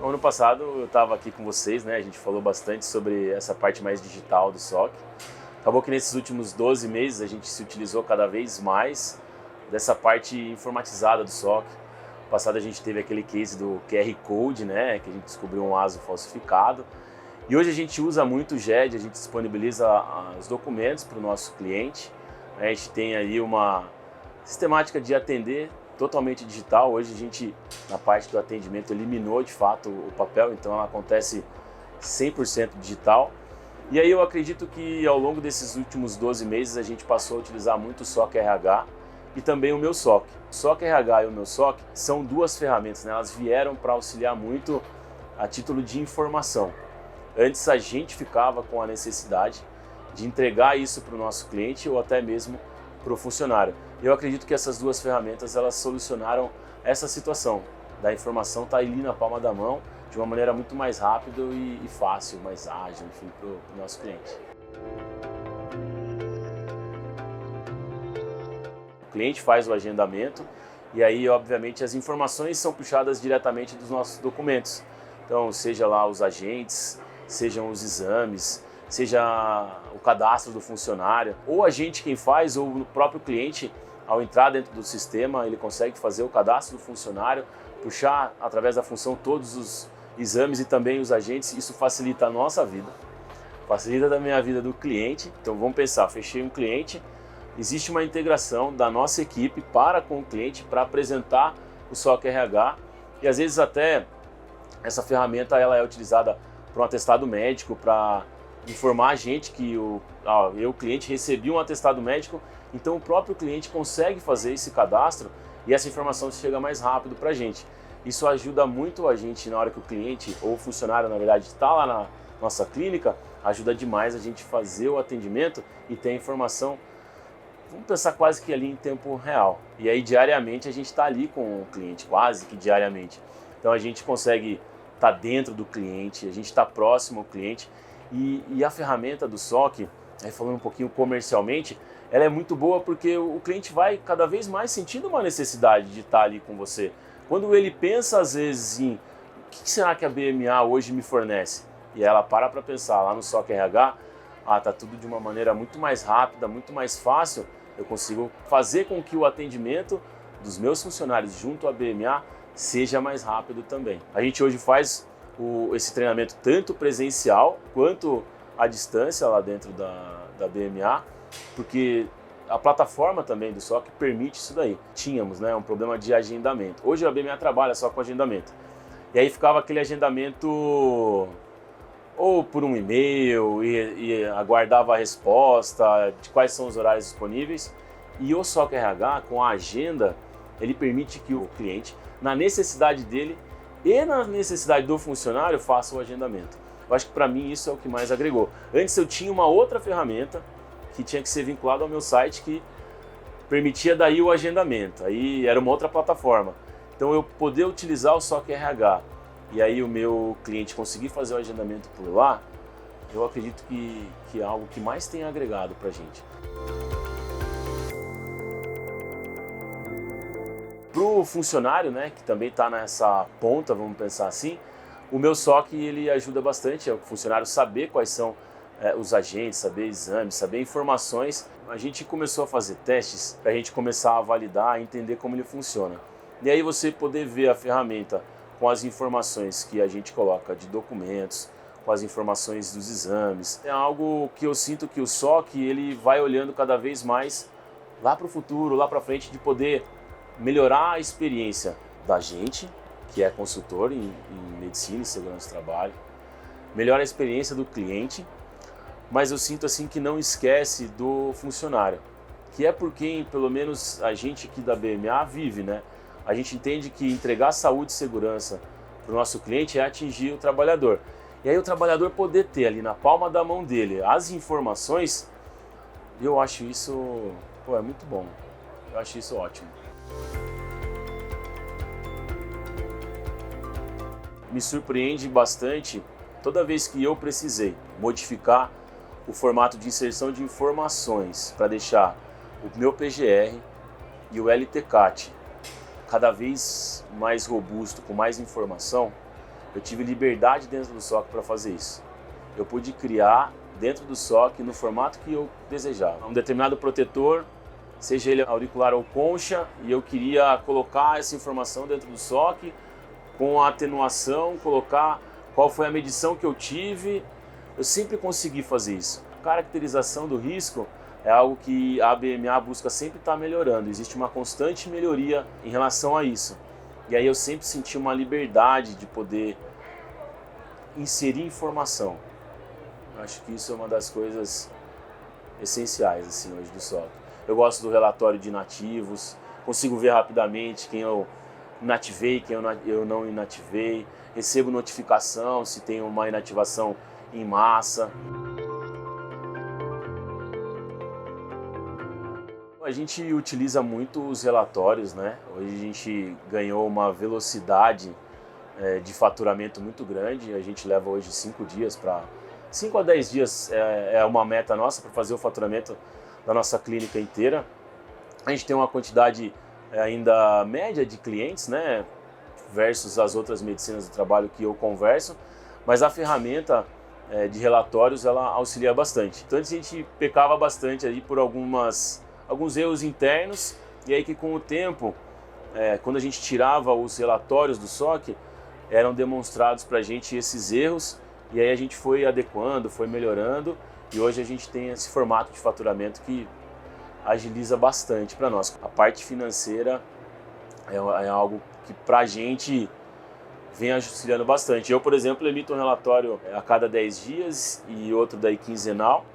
Ano passado eu estava aqui com vocês, né? A gente falou bastante sobre essa parte mais digital do SOC. Acabou que nesses últimos 12 meses a gente se utilizou cada vez mais dessa parte informatizada do SOC. No passado a gente teve aquele case do QR Code, né? Que a gente descobriu um ASO falsificado. E hoje a gente usa muito o GED, a gente disponibiliza os documentos para o nosso cliente. A gente tem aí uma sistemática de atender totalmente digital. Hoje a gente, na parte do atendimento, eliminou de fato o papel, então ela acontece 100% digital. E aí eu acredito que ao longo desses últimos 12 meses a gente passou a utilizar muito o SOC RH e também o meu SOC. O SOC RH e o meu SOC são duas ferramentas, né? Elas vieram para auxiliar muito a título de informação. Antes a gente ficava com a necessidade de entregar isso para o nosso cliente ou até mesmo para o funcionário. Eu acredito que essas duas ferramentas elas solucionaram essa situação da informação estar ali na palma da mão de uma maneira muito mais rápida e fácil, mais ágil, enfim, para o nosso cliente. O cliente faz o agendamento e aí, obviamente, as informações são puxadas diretamente dos nossos documentos. Então, seja lá os agentes, sejam os exames, seja o cadastro do funcionário, ou a gente quem faz, ou o próprio cliente, ao entrar dentro do sistema, ele consegue fazer o cadastro do funcionário, puxar através da função todos os exames e também os agentes. Isso facilita a nossa vida, facilita também a vida do cliente. Então vamos pensar, fechei um cliente, existe uma integração da nossa equipe para com o cliente para apresentar o SOC RH e às vezes até essa ferramenta ela é utilizada para um atestado médico, para informar a gente que o cliente recebi um atestado médico, então o próprio cliente consegue fazer esse cadastro e essa informação chega mais rápido para a gente. Isso ajuda muito a gente na hora que o cliente ou o funcionário, na verdade, está lá na nossa clínica, ajuda demais a gente fazer o atendimento e ter a informação, vamos pensar quase que ali em tempo real. E aí diariamente a gente está ali com o cliente, quase que diariamente. Então a gente consegue estar dentro do cliente, a gente está próximo ao cliente. E a ferramenta do SOC, aí falando um pouquinho comercialmente, ela é muito boa porque o cliente vai cada vez mais sentindo uma necessidade de estar ali com você. Quando ele pensa às vezes em o que será que a BMA hoje me fornece? E ela para pensar lá no SOC RH, tá tudo de uma maneira muito mais rápida, muito mais fácil, eu consigo fazer com que o atendimento dos meus funcionários junto à BMA seja mais rápido também. A gente hoje faz esse treinamento tanto presencial quanto à distância lá dentro da BMA, porque a plataforma também do SOC permite isso daí. Tínhamos, né, um problema de agendamento. Hoje a BMA trabalha só com agendamento. E aí ficava aquele agendamento ou por um e-mail e aguardava a resposta de quais são os horários disponíveis. E o SOC RH, com a agenda, ele permite que o cliente, na necessidade dele, e na necessidade do funcionário, faça o agendamento. Eu acho que para mim isso é o que mais agregou. Antes eu tinha uma outra ferramenta que tinha que ser vinculada ao meu site que permitia daí o agendamento. Aí era uma outra plataforma. Então eu poder utilizar o SOC RH e aí o meu cliente conseguir fazer o agendamento por lá, eu acredito que é algo que mais tem agregado para a gente. Para o funcionário, né, que também está nessa ponta, vamos pensar assim, o meu SOC ele ajuda bastante o funcionário saber quais são os agentes, saber exames, saber informações. A gente começou a fazer testes para a gente começar a validar, entender como ele funciona. E aí você poder ver a ferramenta com as informações que a gente coloca de documentos, com as informações dos exames. É algo que eu sinto que o SOC ele vai olhando cada vez mais lá para o futuro, lá para frente, de poder melhorar a experiência da gente, que é consultor em medicina e segurança do trabalho, melhora a experiência do cliente, mas eu sinto assim que não esquece do funcionário, que é por quem, pelo menos a gente aqui da BMA vive, né? A gente entende que entregar saúde e segurança para o nosso cliente é atingir o trabalhador. E aí o trabalhador poder ter ali na palma da mão dele as informações, eu acho isso, é muito bom. Eu acho isso ótimo. Me surpreende bastante toda vez que eu precisei modificar o formato de inserção de informações para deixar o meu PGR e o LTCAT cada vez mais robusto, com mais informação. eu tive liberdade dentro do SOC para fazer isso. Eu pude criar dentro do SOC no formato que eu desejava. Um determinado protetor, seja ele auricular ou concha, e eu queria colocar essa informação dentro do SOC com a atenuação, colocar qual foi a medição que eu tive. Eu sempre consegui fazer isso. A caracterização do risco é algo que a ABMA busca sempre estar melhorando. Existe uma constante melhoria em relação a isso. E aí eu sempre senti uma liberdade de poder inserir informação. Eu acho que isso é uma das coisas essenciais assim, hoje do SOC. Eu gosto do relatório de inativos, consigo ver rapidamente quem eu inativei, quem eu não inativei, recebo notificação se tem uma inativação em massa. A gente utiliza muito os relatórios, né? Hoje a gente ganhou uma velocidade de faturamento muito grande. A gente leva hoje 5 dias para 5 a 10 dias é uma meta nossa para fazer o faturamento da nossa clínica inteira. A gente tem uma quantidade ainda média de clientes, né? Versus as outras medicinas do trabalho que eu converso, mas a ferramenta de relatórios ela auxilia bastante. Então antes a gente pecava bastante aí por alguns erros internos, e aí que com o tempo, quando a gente tirava os relatórios do SOC, eram demonstrados para a gente esses erros, e aí a gente foi adequando, foi melhorando, e hoje a gente tem esse formato de faturamento que agiliza bastante para nós. A parte financeira é algo que para a gente vem auxiliando bastante. Eu, por exemplo, emito um relatório a cada 10 dias e outro daí quinzenal,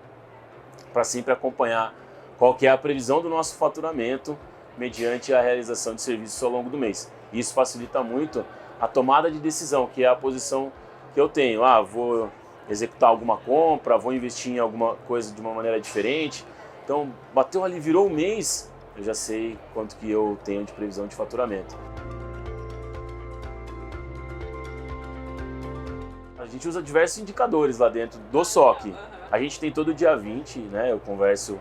para sempre acompanhar qual que é a previsão do nosso faturamento mediante a realização de serviços ao longo do mês. Isso facilita muito a tomada de decisão, que é a posição que eu tenho. Vou executar alguma compra, vou investir em alguma coisa de uma maneira diferente. Então, bateu ali, virou um mês, eu já sei quanto que eu tenho de previsão de faturamento. A gente usa diversos indicadores lá dentro do SOC. A gente tem todo dia 20, né? Eu converso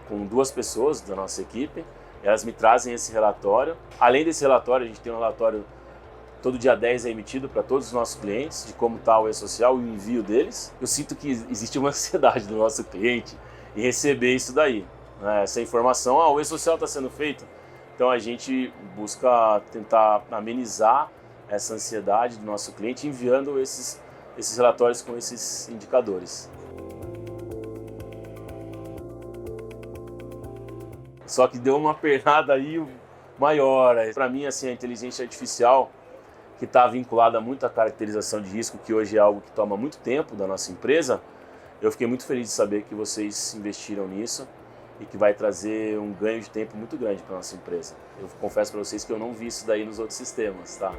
com 2 pessoas da nossa equipe, elas me trazem esse relatório. Além desse relatório, a gente tem um relatório todo dia 10 emitido para todos os nossos clientes, de como está o e-social e o envio deles. Eu sinto que existe uma ansiedade do nosso cliente em receber isso daí, né? Essa informação, o e-social está sendo feito. Então a gente busca tentar amenizar essa ansiedade do nosso cliente enviando esses relatórios com esses indicadores. Só que deu uma pernada aí maior. Para mim, assim, a inteligência artificial, que está vinculada muito à caracterização de risco, que hoje é algo que toma muito tempo da nossa empresa, eu fiquei muito feliz de saber que vocês investiram nisso e que vai trazer um ganho de tempo muito grande para a nossa empresa. Eu confesso para vocês que eu não vi isso daí nos outros sistemas, tá?